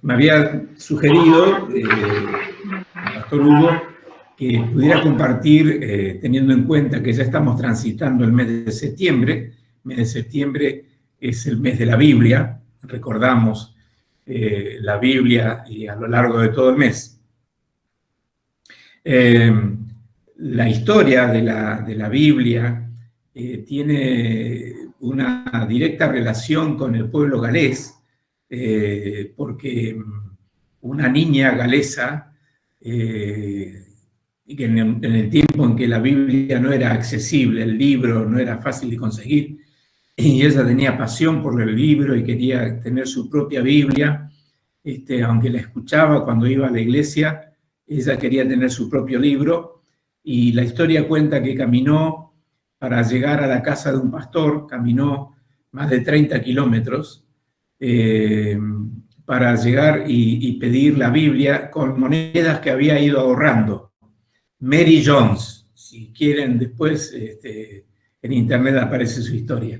me había sugerido el pastor Hugo que pudiera compartir, teniendo en cuenta que ya estamos transitando el mes de septiembre. El mes de septiembre es el mes de la Biblia, recordamos la Biblia y a lo largo de todo el mes. La historia de la Biblia tiene una directa relación con el pueblo galés, porque una niña galesa, que en el tiempo en que la Biblia no era accesible, el libro no era fácil de conseguir, y ella tenía pasión por el libro y quería tener su propia Biblia, aunque la escuchaba cuando iba a la iglesia, ella quería tener su propio libro, y la historia cuenta que caminó para llegar a la casa de un pastor, caminó más de 30 kilómetros para llegar y pedir la Biblia con monedas que había ido ahorrando. Mary Jones, si quieren después, en internet aparece su historia.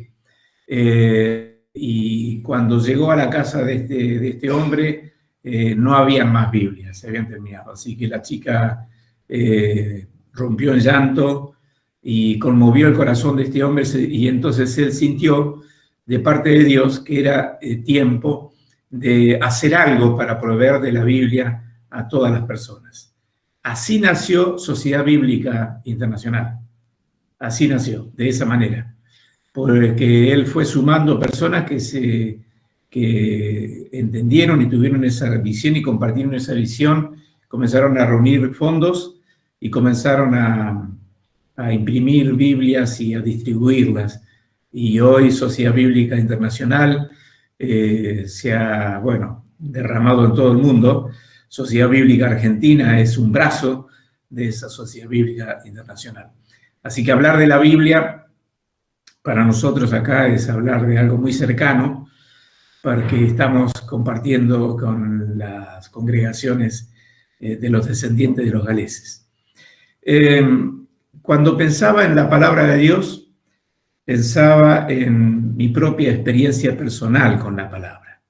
Y cuando llegó a la casa de este hombre, no había más Biblias, se habían terminado. Así que la chica rompió en llanto y conmovió el corazón de este hombre, y entonces él sintió de parte de Dios que era tiempo de hacer algo para proveer de la Biblia a todas las personas. Así nació Sociedad Bíblica Internacional. Así nació, de esa manera. Porque él fue sumando personas que entendieron y tuvieron esa visión y compartieron esa visión, comenzaron a reunir fondos y comenzaron a imprimir Biblias y a distribuirlas. Y hoy Sociedad Bíblica Internacional se ha, derramado en todo el mundo. Sociedad Bíblica Argentina es un brazo de esa Sociedad Bíblica Internacional. Así que hablar de la Biblia para nosotros acá es hablar de algo muy cercano, porque estamos compartiendo con las congregaciones de los descendientes de los galeses. Cuando pensaba en la palabra de Dios, pensaba en mi propia experiencia personal con la palabra.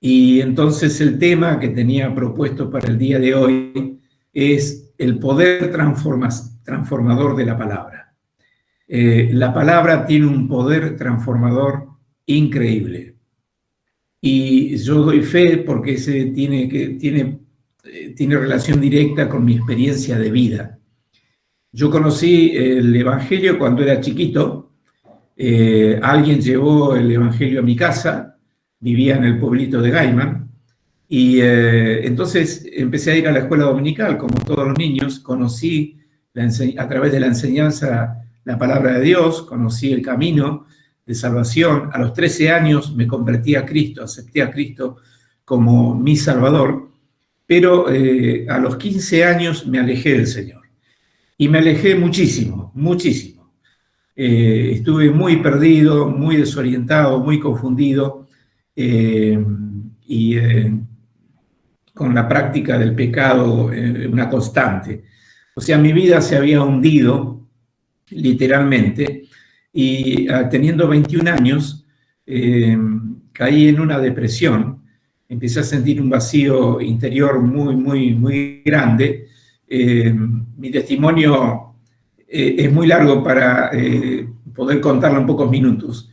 Y entonces el tema que tenía propuesto para el día de hoy es el poder transformador de la palabra. La palabra tiene un poder transformador increíble. Y yo doy fe porque tiene relación directa con mi experiencia de vida. Yo conocí el Evangelio cuando era chiquito. Alguien llevó el Evangelio a mi casa, vivía en el pueblito de Gaiman, y entonces empecé a ir a la escuela dominical, como todos los niños. Conocí a través de la enseñanza la palabra de Dios, conocí el camino de salvación. A los 13 años me convertí a Cristo, acepté a Cristo como mi Salvador, pero a los 15 años me alejé del Señor. Y me alejé muchísimo, muchísimo. Estuve muy perdido, muy desorientado, muy confundido, con la práctica del pecado, una constante. O sea, mi vida se había hundido, literalmente, y teniendo 21 años, caí en una depresión, empecé a sentir un vacío interior muy, muy, muy grande. Mi testimonio es muy largo para poder contarlo en pocos minutos,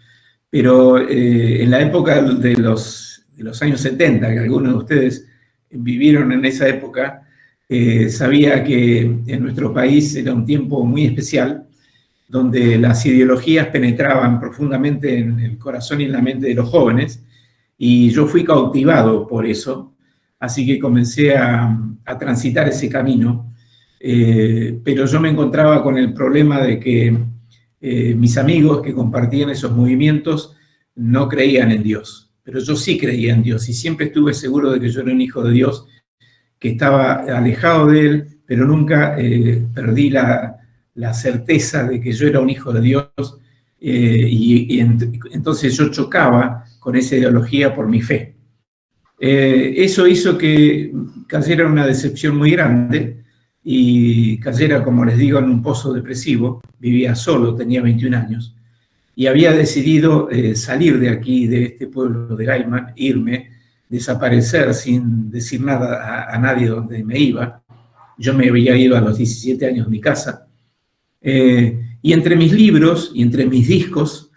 pero en la época de los años 70, que algunos de ustedes vivieron en esa época, sabía que en nuestro país era un tiempo muy especial, donde las ideologías penetraban profundamente en el corazón y en la mente de los jóvenes, y yo fui cautivado por eso, así que comencé a transitar ese camino, pero yo me encontraba con el problema de que mis amigos que compartían esos movimientos no creían en Dios, pero yo sí creía en Dios, y siempre estuve seguro de que yo era un hijo de Dios, que estaba alejado de Él, pero nunca perdí la certeza de que yo era un hijo de Dios, entonces yo chocaba con esa ideología por mi fe. Eso hizo que cayera en una decepción muy grande y cayera, como les digo, en un pozo depresivo. Vivía solo, tenía 21 años, y había decidido salir de aquí, de este pueblo de Gaiman, irme desaparecer sin decir nada a nadie donde me iba. Yo me había ido a los 17 años de mi casa. Y entre mis libros y entre mis discos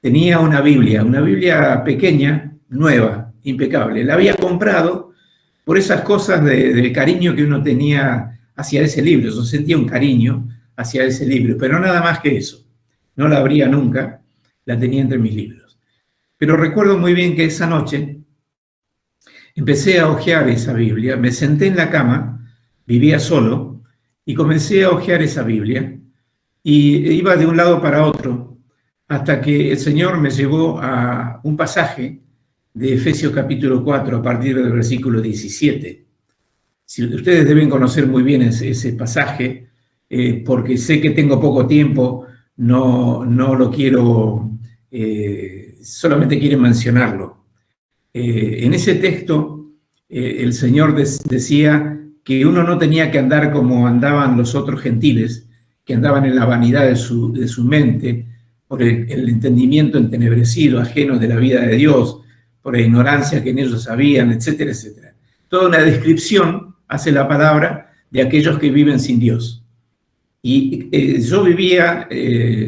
tenía una Biblia pequeña, nueva, impecable. La había comprado por esas cosas del cariño que uno tenía hacia ese libro. Yo sentía un cariño hacia ese libro, pero nada más que eso. No la abría nunca, la tenía entre mis libros. Pero recuerdo muy bien que esa noche empecé a hojear esa Biblia, me senté en la cama, vivía solo, y comencé a hojear esa Biblia, y iba de un lado para otro, hasta que el Señor me llevó a un pasaje de Efesios capítulo 4, a partir del versículo 17. Si ustedes deben conocer muy bien ese pasaje, porque sé que tengo poco tiempo, no lo quiero, solamente quiero mencionarlo. En ese texto, el Señor decía que uno no tenía que andar como andaban los otros gentiles, que andaban en la vanidad de su mente, por el entendimiento entenebrecido, ajeno de la vida de Dios, por la ignorancia que en ellos habían, etcétera, etcétera. Toda una descripción hace la palabra de aquellos que viven sin Dios. Y yo vivía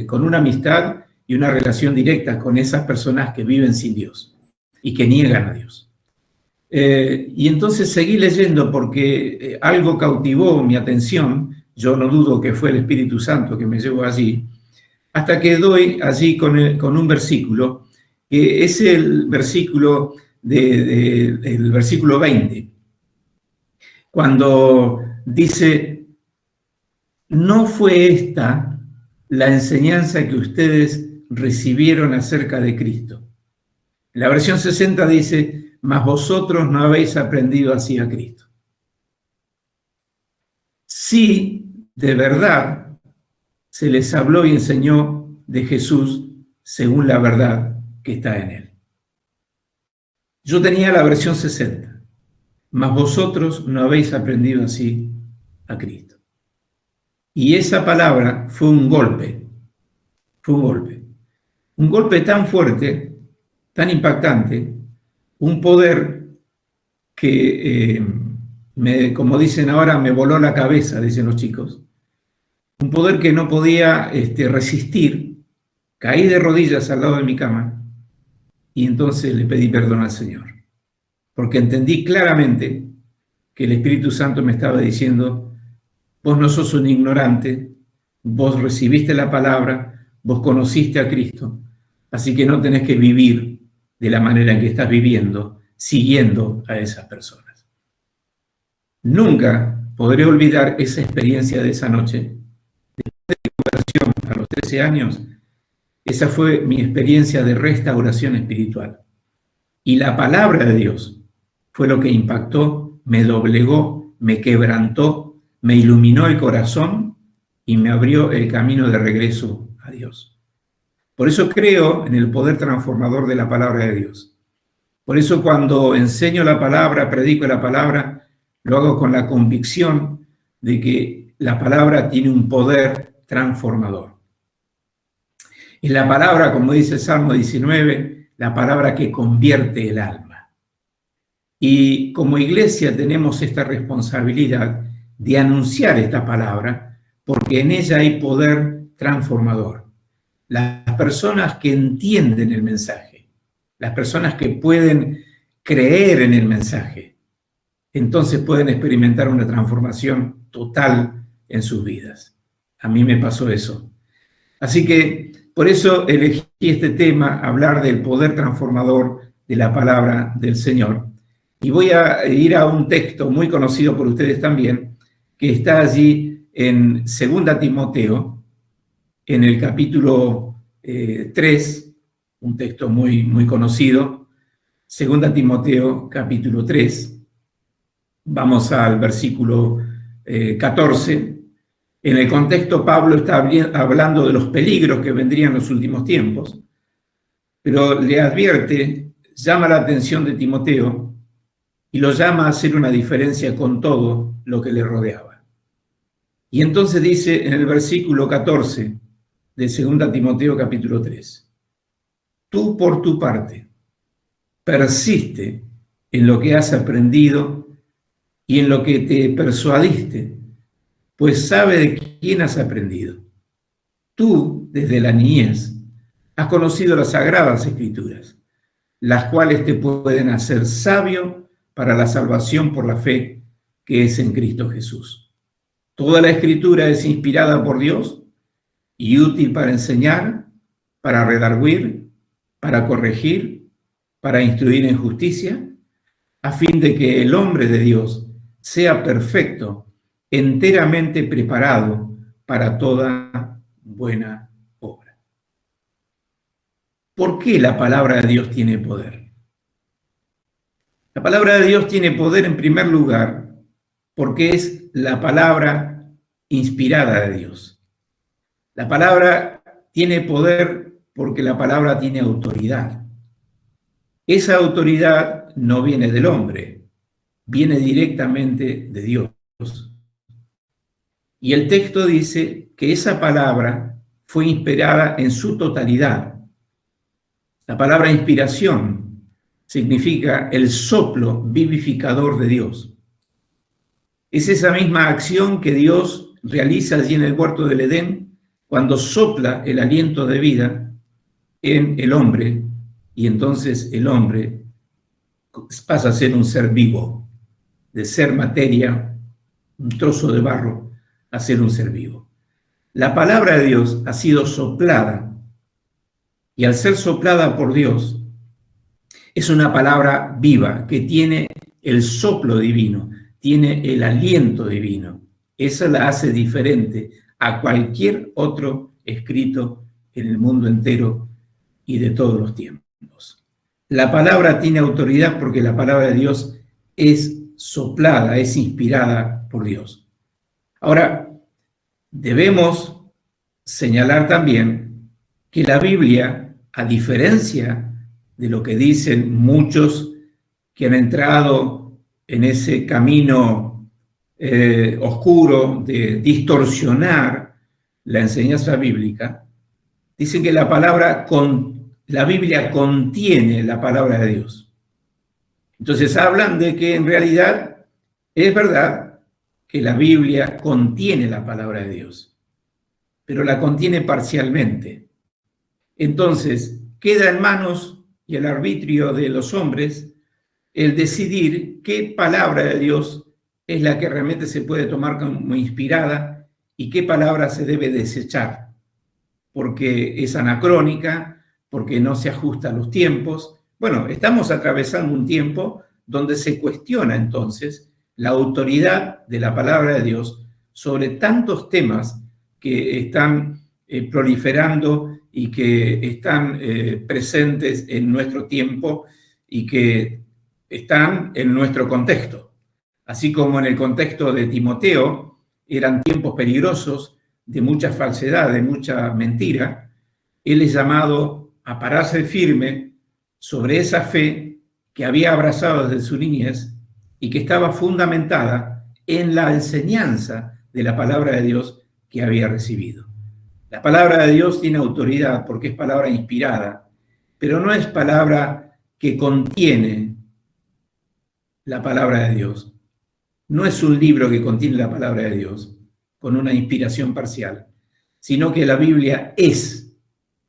con una amistad y una relación directa con esas personas que viven sin Dios y que niegan a Dios. Y entonces seguí leyendo porque algo cautivó mi atención. Yo no dudo que fue el Espíritu Santo que me llevó allí, hasta que doy allí con un versículo, que es el versículo del versículo 20, cuando dice: ¿no fue esta la enseñanza que ustedes recibieron acerca de Cristo? La versión 60 dice: mas vosotros no habéis aprendido así a Cristo. Sí, de verdad, se les habló y enseñó de Jesús según la verdad que está en él. Yo tenía la versión 60, mas vosotros no habéis aprendido así a Cristo. Y esa palabra fue un golpe tan fuerte, tan impactante, un poder que, como dicen ahora, me voló la cabeza, dicen los chicos, un poder que no podía resistir. Caí de rodillas al lado de mi cama y entonces le pedí perdón al Señor, porque entendí claramente que el Espíritu Santo me estaba diciendo: vos no sos un ignorante, vos recibiste la palabra, vos conociste a Cristo, así que no tenés que vivir de la manera en que estás viviendo, siguiendo a esas personas. Nunca podré olvidar esa experiencia de esa noche. Después de mi conversión a los 13 años, esa fue mi experiencia de restauración espiritual. Y la palabra de Dios fue lo que impactó, me doblegó, me quebrantó, me iluminó el corazón y me abrió el camino de regreso a Dios. Por eso creo en el poder transformador de la palabra de Dios. Por eso cuando enseño la palabra, predico la palabra, lo hago con la convicción de que la palabra tiene un poder transformador. Es la palabra, como dice el Salmo 19, la palabra que convierte el alma. Y como iglesia tenemos esta responsabilidad de anunciar esta palabra, porque en ella hay poder transformador. Las personas que entienden el mensaje, las personas que pueden creer en el mensaje, entonces pueden experimentar una transformación total en sus vidas. A mí me pasó eso. Así que por eso elegí este tema, hablar del poder transformador de la palabra del Señor. Y voy a ir a un texto muy conocido por ustedes también, que está allí en 2 Timoteo, en el capítulo 3, un texto muy, muy conocido. 2 Timoteo, capítulo 3. Vamos al versículo 14. En el contexto, Pablo está hablando de los peligros que vendrían en los últimos tiempos, pero le advierte, llama la atención de Timoteo y lo llama a hacer una diferencia con todo lo que le rodeaba. Y entonces dice en el versículo 14 de 2 Timoteo capítulo 3, tú por tu parte persiste en lo que has aprendido y en lo que te persuadiste, pues sabe de quién has aprendido. Tú, desde la niñez, has conocido las sagradas escrituras, las cuales te pueden hacer sabio para la salvación por la fe que es en Cristo Jesús. Toda la escritura es inspirada por Dios y útil para enseñar, para redarguir, para corregir, para instruir en justicia, a fin de que el hombre de Dios sea perfecto, enteramente preparado para toda buena obra. ¿Por qué la palabra de Dios tiene poder? La palabra de Dios tiene poder en primer lugar porque es la palabra inspirada de Dios. La palabra tiene poder porque la palabra tiene autoridad. Esa autoridad no viene del hombre, viene directamente de Dios. Y el texto dice que esa palabra fue inspirada en su totalidad. La palabra inspiración significa el soplo vivificador de Dios. Es esa misma acción que Dios realiza allí en el huerto del Edén cuando sopla el aliento de vida en el hombre, y entonces el hombre pasa a ser un ser vivo, de ser materia, un trozo de barro, a ser un ser vivo. La palabra de Dios ha sido soplada, y al ser soplada por Dios, es una palabra viva que tiene el soplo divino, tiene el aliento divino. Eso la hace diferente a cualquier otro escrito en el mundo entero y de todos los tiempos. La palabra tiene autoridad porque la palabra de Dios es soplada, es inspirada por Dios. Ahora, debemos señalar también que la Biblia, a diferencia de lo que dicen muchos que han entrado en ese camino oscuro de distorsionar la enseñanza bíblica, dicen que la Biblia contiene la palabra de Dios. Entonces hablan de que en realidad es verdad que la Biblia contiene la palabra de Dios, pero la contiene parcialmente. Entonces queda en manos y al arbitrio de los hombres el decidir qué palabra de Dios es la que realmente se puede tomar como inspirada y qué palabra se debe desechar, porque es anacrónica, porque no se ajusta a los tiempos. Bueno, estamos atravesando un tiempo donde se cuestiona entonces la autoridad de la palabra de Dios sobre tantos temas que están proliferando y que están presentes en nuestro tiempo y que están en nuestro contexto. Así como en el contexto de Timoteo eran tiempos peligrosos, de mucha falsedad, de mucha mentira, él es llamado a pararse firme sobre esa fe que había abrazado desde su niñez y que estaba fundamentada en la enseñanza de la palabra de Dios que había recibido. La palabra de Dios tiene autoridad porque es palabra inspirada, pero no es palabra que contiene la palabra de Dios. No es un libro que contiene la palabra de Dios con una inspiración parcial, sino que la Biblia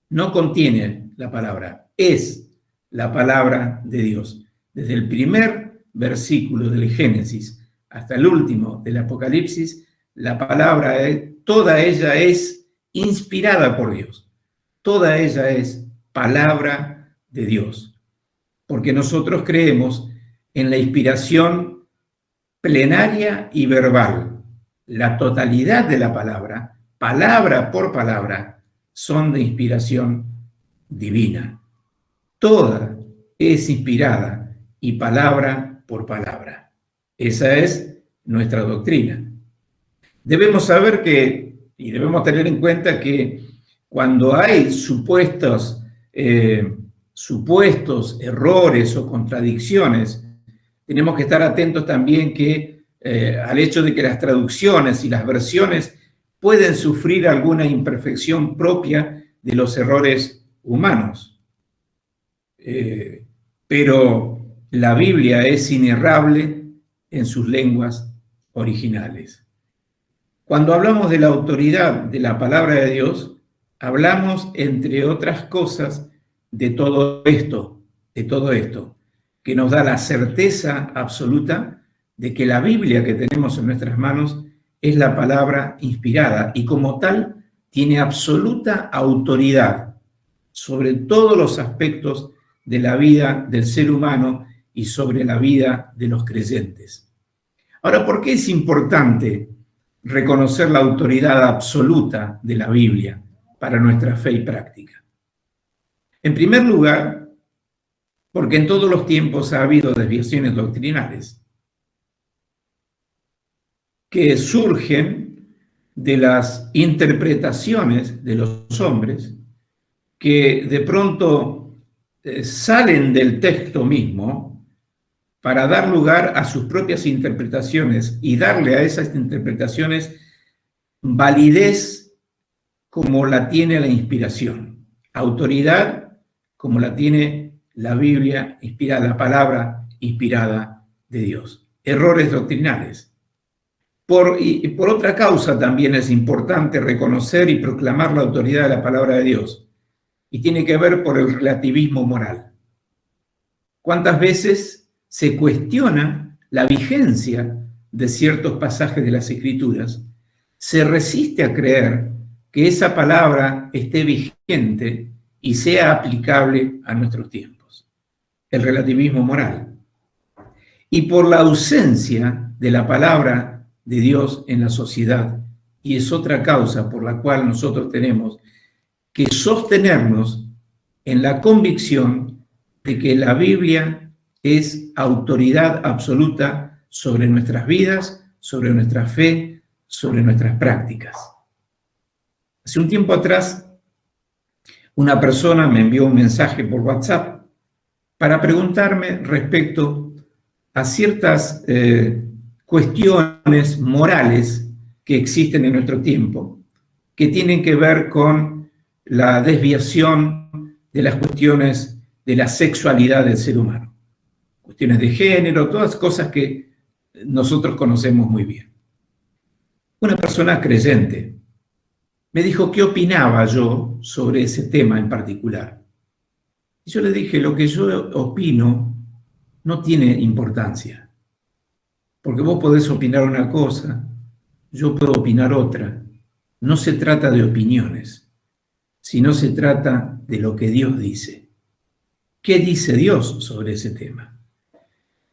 no contiene la palabra, es la palabra de Dios. Desde el primer versículo del Génesis hasta el último del Apocalipsis, la palabra, toda ella es inspirada por Dios. Toda ella es palabra de Dios. Porque nosotros creemos en la inspiración plenaria y verbal. La totalidad de la palabra, palabra por palabra, son de inspiración divina. Toda es inspirada y palabra por palabra. Esa es nuestra doctrina. Debemos saber y debemos tener en cuenta que cuando hay supuestos errores o contradicciones, tenemos que estar atentos también al hecho de que las traducciones y las versiones pueden sufrir alguna imperfección propia de los errores humanos. Pero la Biblia es inerrable en sus lenguas originales. Cuando hablamos de la autoridad de la palabra de Dios, hablamos, entre otras cosas, de todo esto, que nos da la certeza absoluta de que la Biblia que tenemos en nuestras manos es la palabra inspirada y como tal tiene absoluta autoridad sobre todos los aspectos de la vida del ser humano y sobre la vida de los creyentes. Ahora, ¿por qué es importante reconocer la autoridad absoluta de la Biblia para nuestra fe y práctica? En primer lugar, porque en todos los tiempos ha habido desviaciones doctrinales que surgen de las interpretaciones de los hombres que de pronto salen del texto mismo para dar lugar a sus propias interpretaciones y darle a esas interpretaciones validez como la tiene la inspiración, autoridad como la tiene la Biblia inspirada, la palabra inspirada de Dios. Errores doctrinales. Por otra causa también es importante reconocer y proclamar la autoridad de la palabra de Dios, y tiene que ver por el relativismo moral. ¿Cuántas veces se cuestiona la vigencia de ciertos pasajes de las Escrituras? Se resiste a creer que esa palabra esté vigente y sea aplicable a nuestros tiempos. El relativismo moral. Y por la ausencia de la palabra de Dios en la sociedad, y es otra causa por la cual nosotros tenemos que sostenernos en la convicción de que la Biblia es autoridad absoluta sobre nuestras vidas, sobre nuestra fe, sobre nuestras prácticas. Hace un tiempo atrás, una persona me envió un mensaje por WhatsApp para preguntarme respecto a ciertas cuestiones morales que existen en nuestro tiempo, que tienen que ver con la desviación de las cuestiones de la sexualidad del ser humano. Cuestiones de género, todas cosas que nosotros conocemos muy bien. Una persona creyente me dijo qué opinaba yo sobre ese tema en particular. Y yo le dije, lo que yo opino no tiene importancia, porque vos podés opinar una cosa, yo puedo opinar otra. No se trata de opiniones, sino se trata de lo que Dios dice. ¿Qué dice Dios sobre ese tema?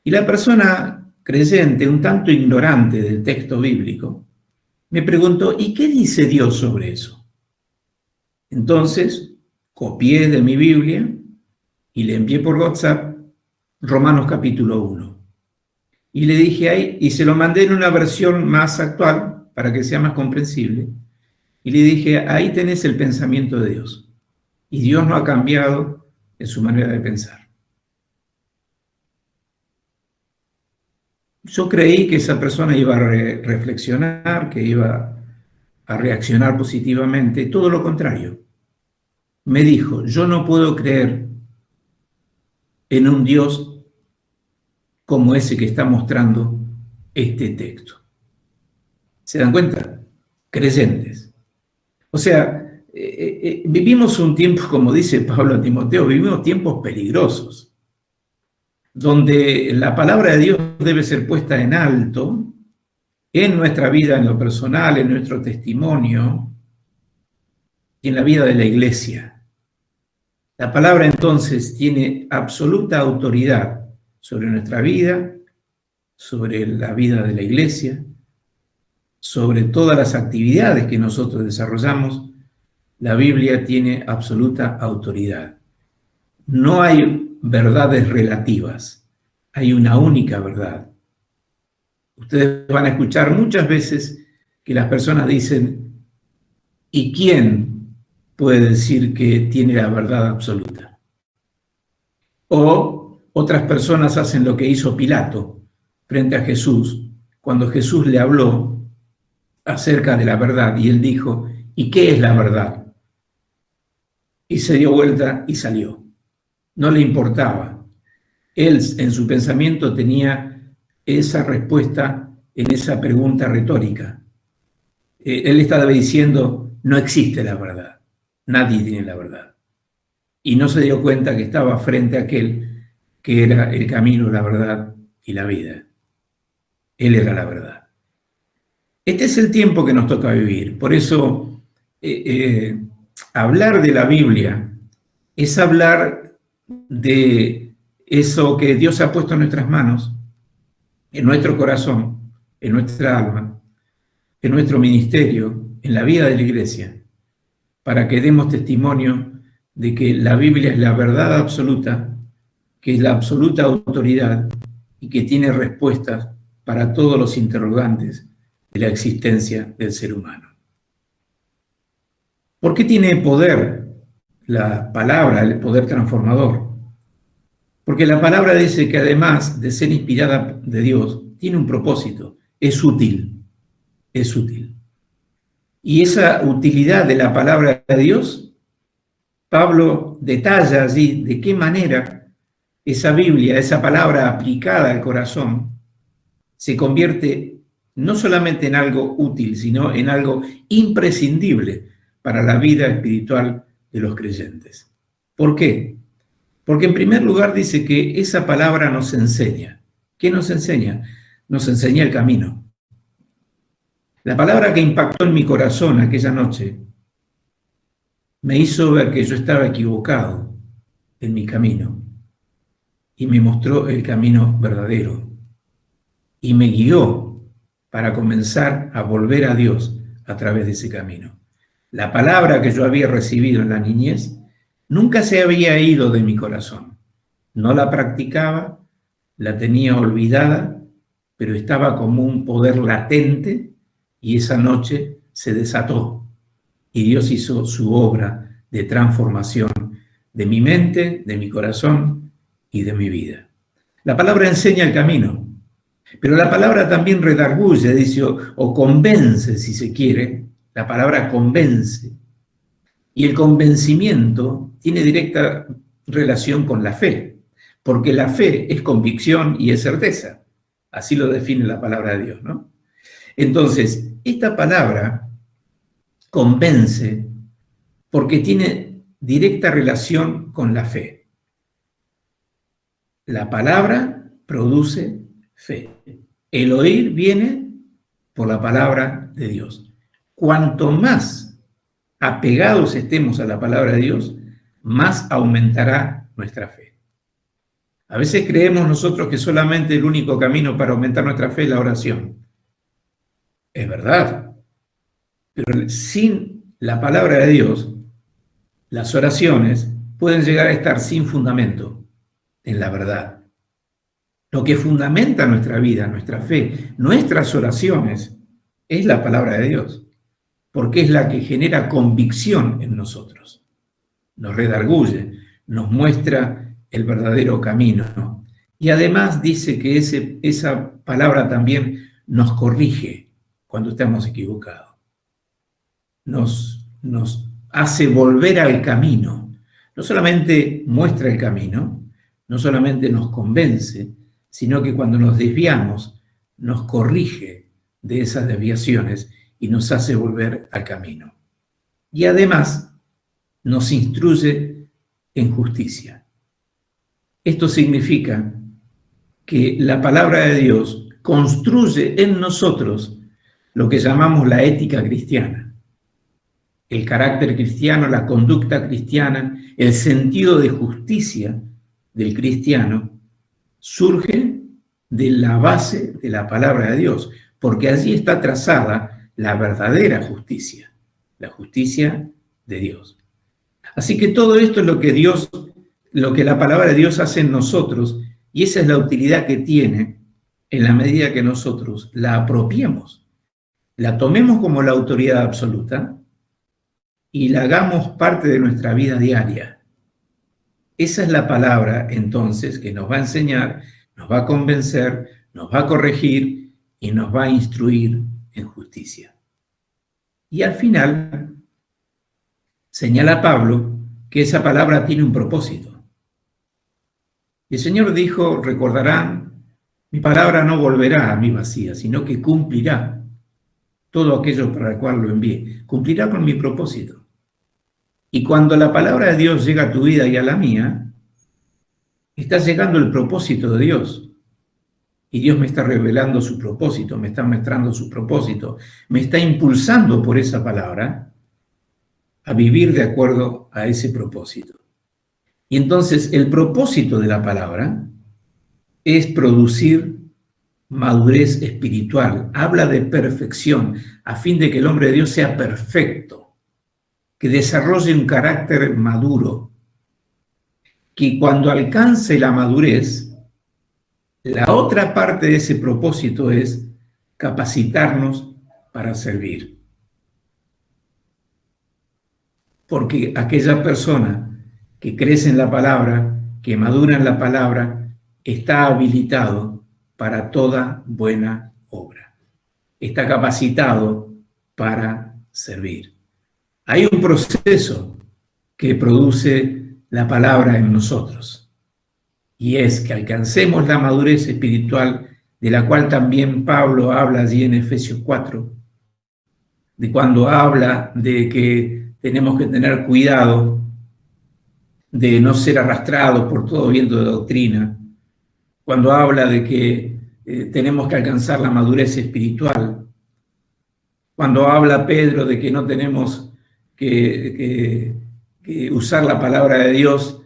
Y la persona creyente, un tanto ignorante del texto bíblico, me preguntó, ¿y qué dice Dios sobre eso? Entonces, copié de mi Biblia y le envié por WhatsApp Romanos capítulo 1. Y le dije ahí, y se lo mandé en una versión más actual, para que sea más comprensible, y le dije, ahí tenés el pensamiento de Dios. Y Dios no ha cambiado en su manera de pensar. Yo creí que esa persona iba a reflexionar, que iba a reaccionar positivamente, todo lo contrario. Me dijo, yo no puedo creer en un Dios como ese que está mostrando este texto. ¿Se dan cuenta? Creyentes. O sea, vivimos un tiempo, como dice Pablo a Timoteo, vivimos tiempos peligrosos, donde la palabra de Dios debe ser puesta en alto en nuestra vida, en lo personal, en nuestro testimonio y en la vida de la iglesia. La palabra entonces tiene absoluta autoridad sobre nuestra vida, sobre la vida de la iglesia, sobre todas las actividades que nosotros desarrollamos. La Biblia tiene absoluta autoridad. No hay verdades relativas, hay una única verdad. Ustedes van a escuchar muchas veces que las personas dicen, ¿y quién puede decir que tiene la verdad absoluta? O otras personas hacen lo que hizo Pilato frente a Jesús, cuando Jesús le habló acerca de la verdad y él dijo, ¿y qué es la verdad? Y se dio vuelta y salió. No le importaba. Él en su pensamiento tenía esa respuesta en esa pregunta retórica. Él estaba diciendo, no existe la verdad, nadie tiene la verdad. Y no se dio cuenta que estaba frente a aquel que era el camino, la verdad y la vida. Él era la verdad. Este es el tiempo que nos toca vivir. Por eso, hablar de la Biblia es hablar de eso que Dios ha puesto en nuestras manos, en nuestro corazón, en nuestra alma, en nuestro ministerio, en la vida de la iglesia, para que demos testimonio de que la Biblia es la verdad absoluta, que es la absoluta autoridad y que tiene respuestas para todos los interrogantes de la existencia del ser humano. ¿Por qué tiene poder la palabra, el poder transformador? Porque la palabra dice que además de ser inspirada de Dios, tiene un propósito, es útil, es útil. Y esa utilidad de la palabra de Dios, Pablo detalla allí de qué manera esa Biblia, esa palabra aplicada al corazón, se convierte no solamente en algo útil, sino en algo imprescindible para la vida espiritual de los creyentes. ¿Por qué? Porque en primer lugar dice que esa palabra nos enseña. ¿Qué nos enseña? Nos enseña el camino. La palabra que impactó en mi corazón aquella noche me hizo ver que yo estaba equivocado en mi camino y me mostró el camino verdadero y me guió para comenzar a volver a Dios a través de ese camino. La palabra que yo había recibido en la niñez nunca se había ido de mi corazón. No la practicaba, la tenía olvidada, pero estaba como un poder latente y esa noche se desató y Dios hizo su obra de transformación de mi mente, de mi corazón y de mi vida. La palabra enseña el camino, pero la palabra también redarguye, dice, o convence, si se quiere. La palabra convence. Y el convencimiento tiene directa relación con la fe, porque la fe es convicción y es certeza. Así lo define la palabra de Dios, ¿no? Entonces, esta palabra convence porque tiene directa relación con la fe. La palabra produce fe. El oír viene por la palabra de Dios. Cuanto más apegados estemos a la palabra de Dios, más aumentará nuestra fe. A veces creemos nosotros que solamente el único camino para aumentar nuestra fe es la oración. Es verdad, pero sin la palabra de Dios, las oraciones pueden llegar a estar sin fundamento en la verdad. Lo que fundamenta nuestra vida, nuestra fe, nuestras oraciones, es la palabra de Dios, porque es la que genera convicción en nosotros. Nos redarguye, nos muestra el verdadero camino. Y además dice que esa palabra también nos corrige cuando estamos equivocados. Nos hace volver al camino. No solamente muestra el camino, no solamente nos convence, sino que cuando nos desviamos, nos corrige de esas desviaciones y nos hace volver al camino. Y además nos instruye en justicia. Esto significa que la palabra de Dios construye en nosotros lo que llamamos la ética cristiana. El carácter cristiano, la conducta cristiana, el sentido de justicia del cristiano surge de la base de la palabra de Dios, porque allí está trazada la verdadera justicia, la justicia de Dios. Así que todo esto es lo que la palabra de Dios hace en nosotros, y esa es la utilidad que tiene en la medida que nosotros la apropiemos, la tomemos como la autoridad absoluta y la hagamos parte de nuestra vida diaria. Esa es la palabra, entonces, que nos va a enseñar, nos va a convencer, nos va a corregir y nos va a instruir en justicia. Y al final, señala Pablo que esa palabra tiene un propósito. Y el Señor dijo, recordarán, mi palabra no volverá a mí vacía, sino que cumplirá todo aquello para el cual lo envié. Cumplirá con mi propósito. Y cuando la palabra de Dios llega a tu vida y a la mía, está llegando el propósito de Dios. Y Dios me está revelando su propósito, me está mostrando su propósito, me está impulsando por esa palabra a vivir de acuerdo a ese propósito. Y entonces el propósito de la palabra es producir madurez espiritual. Habla de perfección, a fin de que el hombre de Dios sea perfecto, que desarrolle un carácter maduro, que cuando alcance la madurez, la otra parte de ese propósito es capacitarnos para servir. Porque aquella persona que crece en la palabra, que madura en la palabra, está habilitado para toda buena obra. Está capacitado para servir. Hay un proceso que produce la palabra en nosotros, y es que alcancemos la madurez espiritual, de la cual también Pablo habla allí en Efesios 4, de cuando habla de que tenemos que tener cuidado de no ser arrastrados por todo viento de doctrina, cuando habla de que tenemos que alcanzar la madurez espiritual, cuando habla Pedro de que no tenemos que usar la palabra de Dios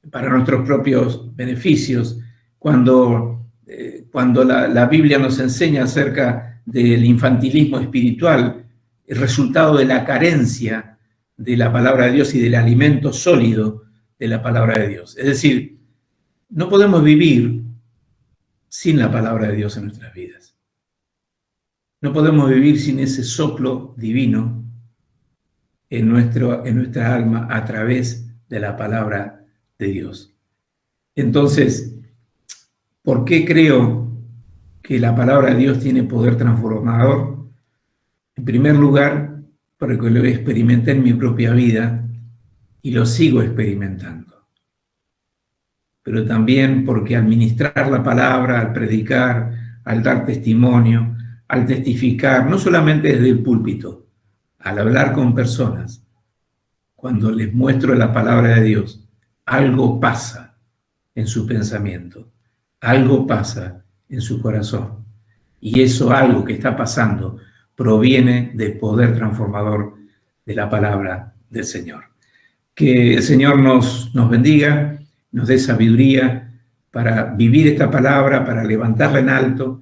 para nuestros propios beneficios, cuando la Biblia nos enseña acerca del infantilismo espiritual, el resultado de la carencia de la palabra de Dios y del alimento sólido de la palabra de Dios. Es decir, no podemos vivir sin la palabra de Dios en nuestras vidas. No podemos vivir sin ese soplo divino en nuestra alma a través de la palabra de Dios. Entonces, ¿por qué creo que la palabra de Dios tiene poder transformador? En primer lugar, porque lo experimenté en mi propia vida y lo sigo experimentando. Pero también porque al ministrar la palabra, al predicar, al dar testimonio, al testificar, no solamente desde el púlpito, al hablar con personas, cuando les muestro la palabra de Dios, algo pasa en su pensamiento, algo pasa en su corazón. Y eso algo que está pasando proviene del poder transformador de la palabra del Señor. Que el Señor nos bendiga, nos dé sabiduría para vivir esta palabra, para levantarla en alto,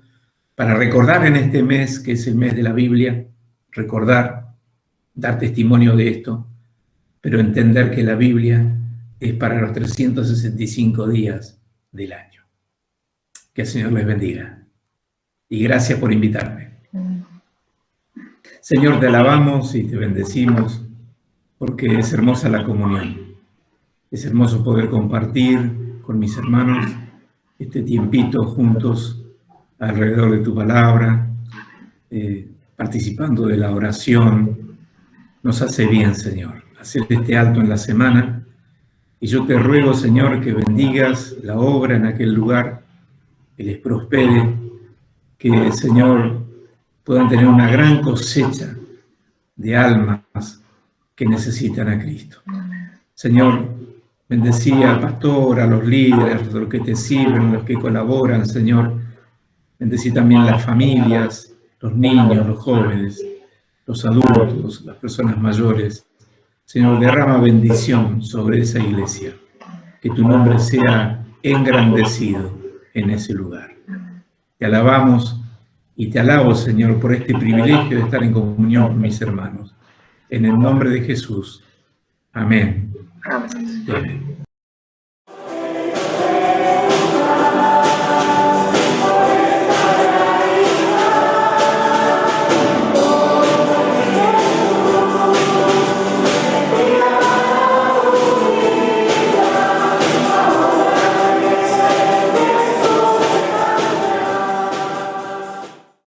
para recordar en este mes, que es el mes de la Biblia, recordar, dar testimonio de esto, pero entender que la Biblia es para los 365 días del año. Que el Señor les bendiga. Y gracias por invitarme. Señor, te alabamos y te bendecimos porque es hermosa la comunión. Es hermoso poder compartir con mis hermanos este tiempito juntos alrededor de tu palabra, participando de la oración. Nos hace bien, Señor, hacer este alto en la semana. Y yo te ruego, Señor, que bendigas la obra en aquel lugar, que les prospere, que, Señor, puedan tener una gran cosecha de almas que necesitan a Cristo. Señor, bendecí al pastor, a los líderes, a los que te sirven, a los que colaboran, Señor. Bendecí también las familias, los niños, los jóvenes, los adultos, las personas mayores. Señor, derrama bendición sobre esa iglesia. Que tu nombre sea engrandecido en ese lugar. Te alabamos y te alabo, Señor, por este privilegio de estar en comunión con mis hermanos. En el nombre de Jesús. Amén. Amén.